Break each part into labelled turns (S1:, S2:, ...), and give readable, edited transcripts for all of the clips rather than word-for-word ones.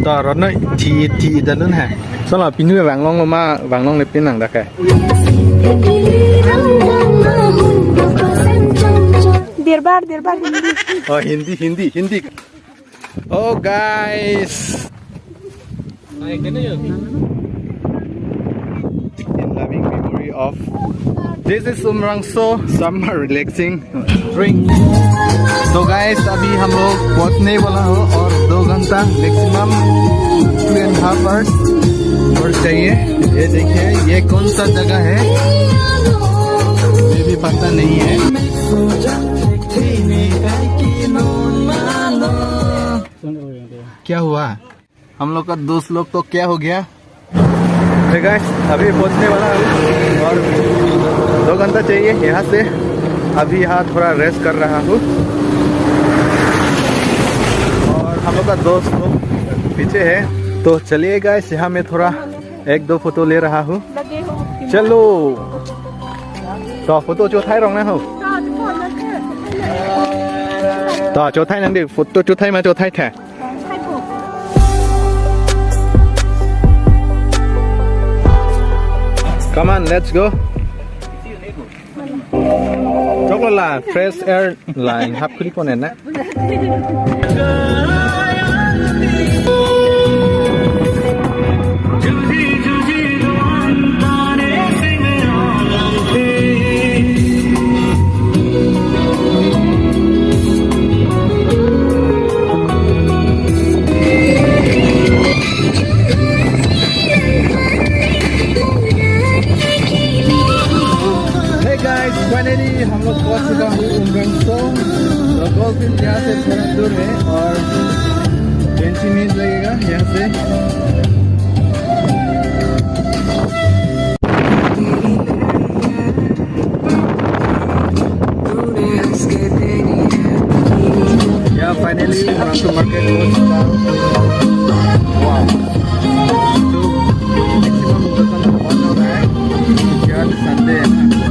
S1: ต่อรถน้อยทีเดินฮะสำหรับปีนี้วางลงมา วางลงในปีหนังได้แค่
S2: Dirbar
S1: oh Hindi oh guys in loving memory of this is Umrangso summer relaxing drink तो guys अभी हम लोग पहुंचने वाला हो और 2 घंटा मैक्सिमम 2.5 hours और चाहिए ये देखिए ये कौन सा जगह है ये भी पता नहीं है क्या हुआ हम लोग का दोस्त लोग तो क्या हो गया तो गाइस अभी पहुंचने वाला हूँ और 2 घंटा चाहिए यहाँ से अभी यहाँ थोड़ा रेस्ट कर रहा हूँ और हम लोग का दोस्त लोग पीछे है तो चलिए गाइस यहाँ में थोड़ा 1-2 फोटो ले रहा हूँ चलो तो फोटो चौथाई रंग ना हो तो चौथाई नंदी फोटो चौथाई में चौथाई थे Come on, let's go. Chocolate, fresh air line. Hap kuli konen na. Finally हम लोग पहुंच चुका हूँ उमरंगसो गोलफील्ड यहाँ से थोड़ा दूर है और 20 मिनट लगेगा यहाँ से यहाँ फाइनली उमरंगसो मार्केट पहुंच चुका हूँ मैक्सिमम बंद हो रहा है आज संडे है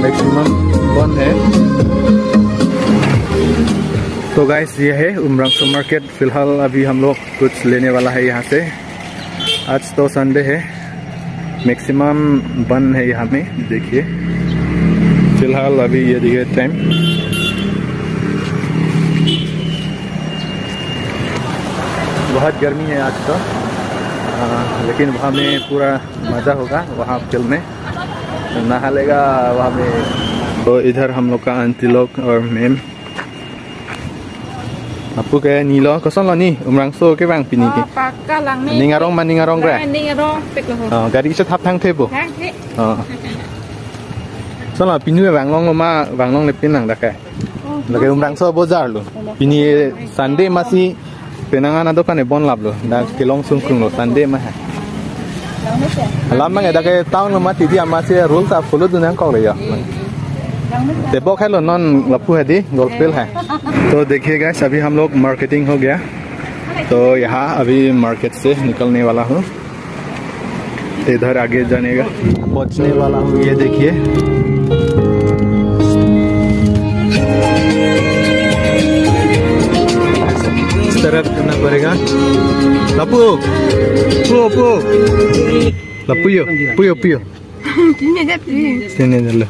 S1: मैक्सिमम बंद है तो गाइस ये है उमरंगसो मार्केट फिलहाल अभी हम लोग कुछ लेने वाला है यहाँ से आज तो संडे है मैक्सिमम बंद है यहाँ में देखिए फिलहाल अभी ये देखिए टाइम बहुत गर्मी है आज तो लेकिन वहाँ में पूरा मज़ा होगा वहाँ फिल्म में नहा लेगा वहाँ में तो इधर हम लोग का आंटी लोग और मैम आपको क्या नीलो कौन लो नी उमरंगसो के बांग पिनी की निंगारोंग रे गाड़ी से थाप थांग थे बो सोला पिनी में बांग लोंग ले पिन नंग दके लगे उमरंगसो बाजार लो पिनी संडे मासी पेनांगा ना दुकान बन लाभ लो ना केलोंग सुंग लो संडे में है लाम में ऐसा के टाउन में तीदी आमा से रूल सा फॉलो दुनिया को ले जाओ तेबो खालो नॉन लप्पू है दी गोलफील्ड है तो देखिए गाइस अभी हम लोग मार्केटिंग हो गया तो यहाँ अभी मार्केट से निकलने वाला हूँ इधर आगे जाने का पहुँचने वाला हूँ ये देखिए इस तरफ करना पड़ेगा लप्पू Puyo. Sini dulu.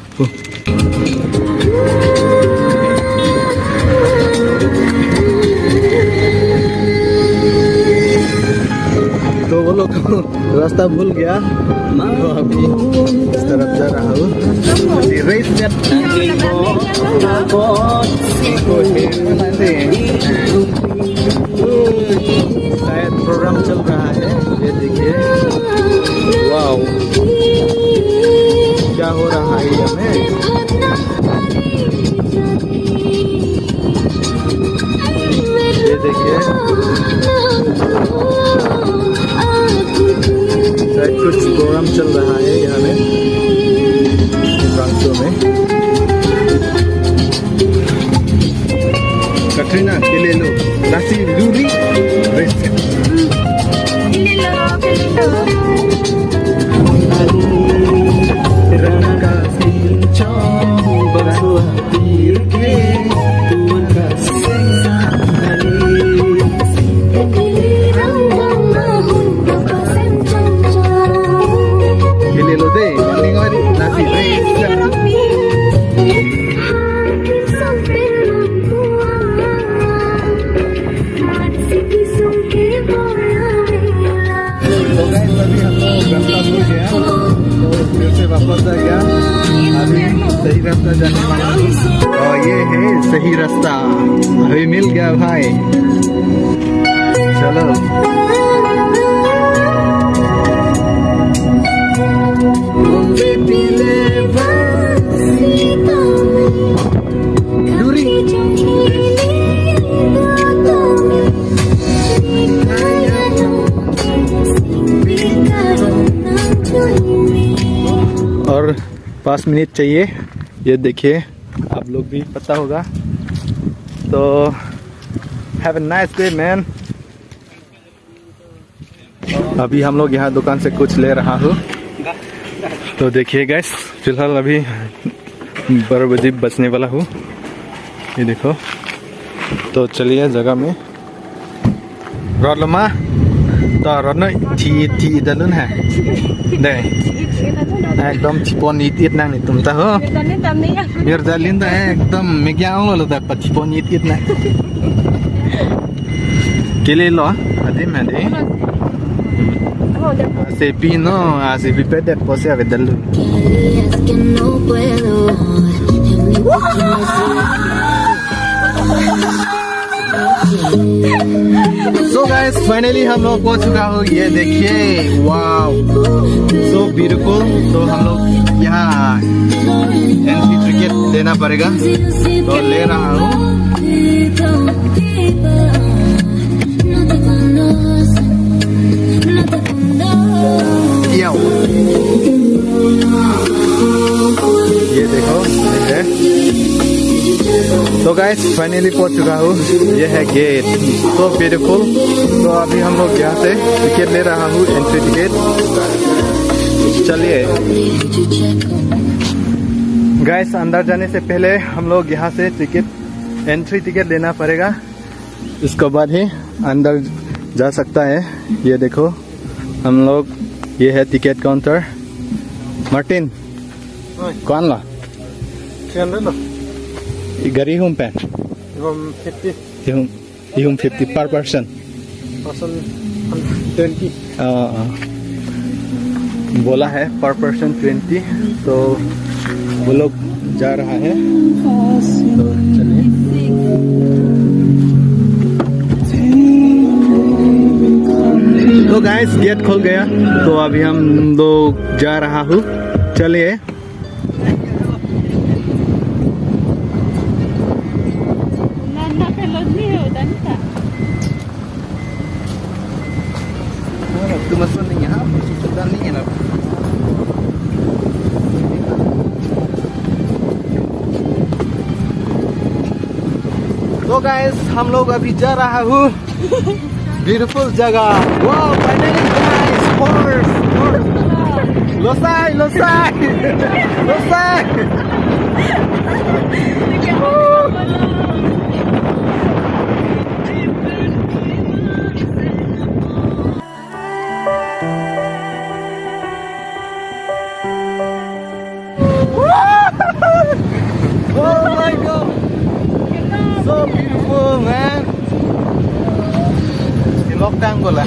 S1: तो वो लोग रास्ता भूल गया तो अभी इस तरफ जा रहा हूँ शायद प्रोग्राम चल रहा है ये देखिए वाओ क्या हो रहा है हमें ये देखिए शायद कुछ प्रोग्राम चल रहा है यहाँ में उमरंगसो में कटरीना केलेलो nasi duri सही रास्ता जाने वाला हूँ और ये है सही रास्ता। अभी मिल गया भाई, चलो। और 5 मिनट चाहिए, ये देखिए, आप लोग भी पता होगा। तो have a nice day man. अभी हम लोग यहाँ दुकान से कुछ ले रहा हूँ, तो देखिए गाइस, फिलहाल अभी 12 बजे बचने वाला हूँ, ये देखो। तो चलिए जगह में रोलमा तो रोनो टी दलुन है दे एकदम चिपोनी तीत ना नहीं तुम तो हो मेरे जालिन तो एकदम मैं क्या हूँ लो तक चिपोनी तीत ना के लिए लो अरे मैं दे से pino así pipete pose a venderlo. So guys, finally हम लोग पहुंच चुका हो, ये देखिए, वाव, so beautiful। तो हम लोग यहाँ एंट्री टिकट लेना पड़ेगा, तो ले रहा हूँ। ये देखो, तो गाइस फाइनली पहुंच चुका हूँ, ये है गेट, तो ब्यूटीफुल। तो अभी हम लोग यहाँ से टिकट ले रहा हूँ, एंट्री टिकट। चलिए गाइस, अंदर जाने से पहले हम लोग यहाँ से टिकट, एंट्री टिकट लेना पड़ेगा, इसके बाद ही अंदर जा सकता है। ये देखो हम लोग, ये है टिकट काउंटर। मार्टिन कौन ला गरी हूँ पैन 50 पर पर्सन
S2: 20
S1: बोला है पर पर्सन 20। तो वो लोग जा रहा है, तो चलिए। तो गाइस गेट खोल गया, तो अभी हम लोग जा रहा हूँ, चलिए। तो गाइस हम लोग अभी जा रहा हूँ ब्यूटीफुल जगह। Wow, finally guys, sports loci loci loci. Oh my god, so beautiful man. Lockdown bola.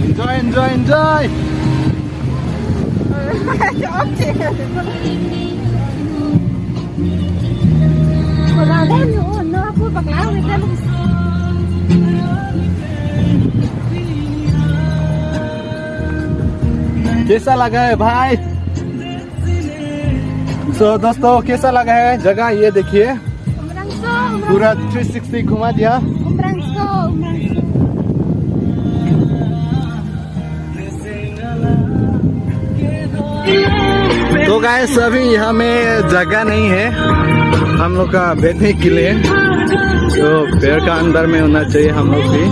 S1: Enjoy, enjoy, enjoy. कैसा लगा है भाई? तो दोस्तों कैसा लगा है जगह? ये देखिए, पूरा 360 घुमा दिया। तो गाइस अभी यहाँ में जगह नहीं है हम लोग का बैठने के लिए, तो पेड़ का अंदर में होना चाहिए हम लोग भी।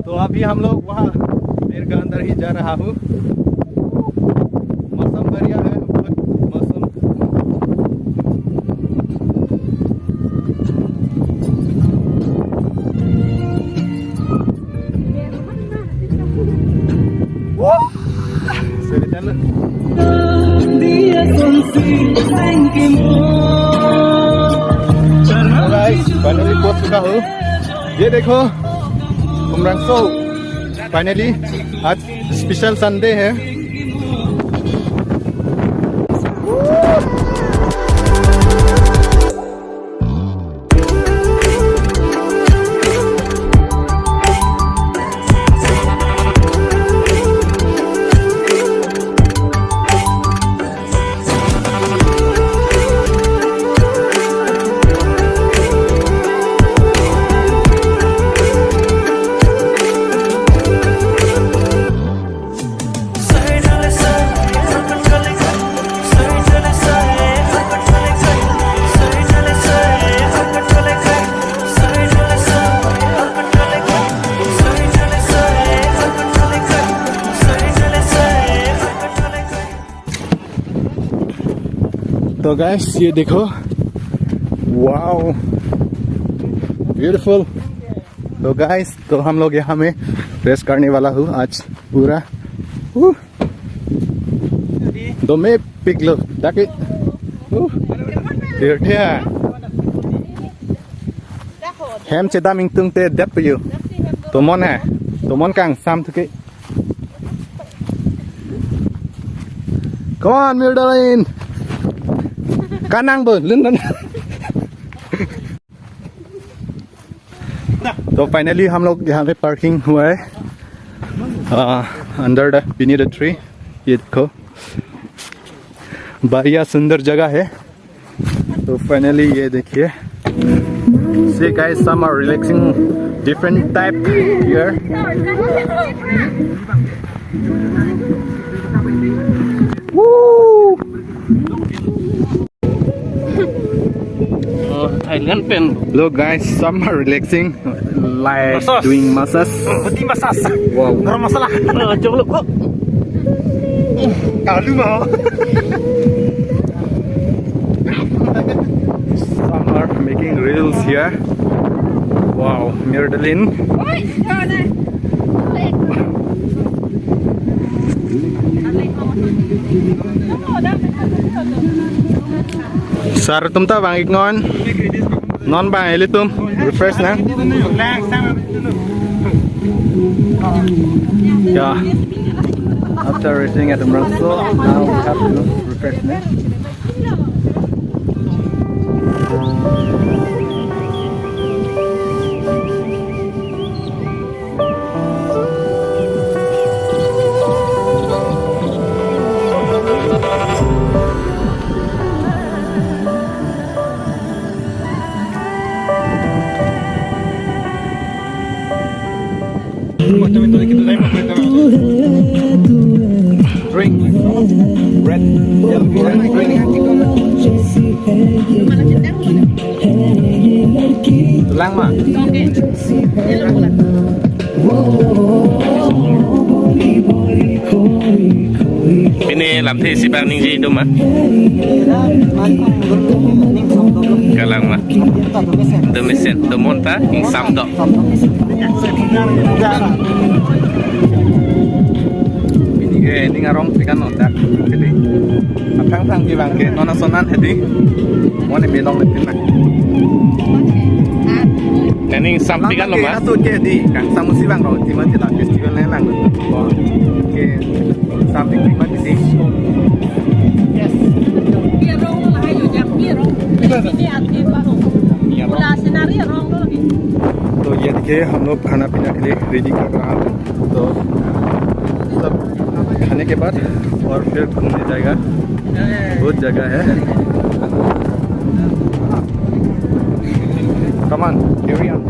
S1: तो अभी हम लोग वहाँ पेड़ का अंदर ही जा रहा हूँ। मौसम बढ़िया है, मौसम। फाइनली पहुंच चुका हूँ। ये देखो उमरांसो फाइनली आज स्पेशल संडे है तो गाइस ये देखो वाओ ब्यूटीफुल तो गाइस तो हम लोग यहाँ में रेस्ट करने वाला हूँ आज पूरा दो में पिक लो ताकि देखिए hem ceda ming tung te dep you to mon kang sam thuke come on Mirdaline Kanang bơ lên lên तो फाइनली हम लोग यहाँ पे पार्किंग हुआ है under the beneath the tree ये देखो बढ़िया सुंदर जगह है तो फाइनली ये देखिए see guys some are relaxing different type here woo Thailand pen. Look guys, some are relaxing, like massage. Doing massage. Putih massage. Wow. Garam masalah. Jom lu. Kalu mau. Some are making reels here. Wow, Mirdaline. Sar tum ta bang ik non bang eli tum refresh na yeah after resting at the Merso now we have to refresh na drink red yellow drink lang mà cái này làm thế xí bang ninh gì đâu mà cái lang mà từ mesin từ monta in sam đó ini ngarong pikan nota jadi thang di bangke nona sonan hedi mone belong letin na nening sam pikan lo mas tu ke di kang samusi bang ro ti ma ti la festival ne lang ke sam pikan ma ti yes bia rong la hai yo jam bia rong ini आती है बारो पूरा scenario रong लो लगी तो ये देखिए हम लोग खाना पीना के लिए रेडी कर रहा है तो सब खाने के बाद और फिर घूमने जाएगा बहुत जगह है come on carry on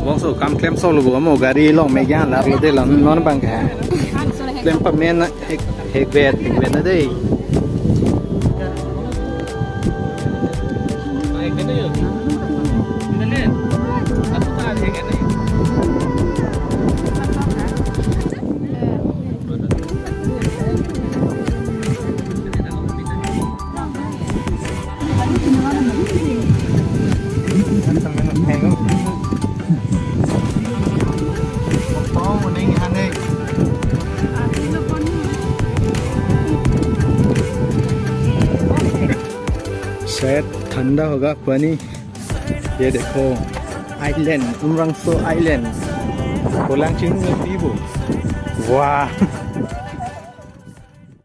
S1: bong so kam klem so lu mo gari long me yan la lo de la non bang ka klem pa men hek vet na dei शायद ठंडा होगा पानी। ये देखो आइलैंड, उमरांसो आइलैंड, कोलांगचिंग में भी वो। वाह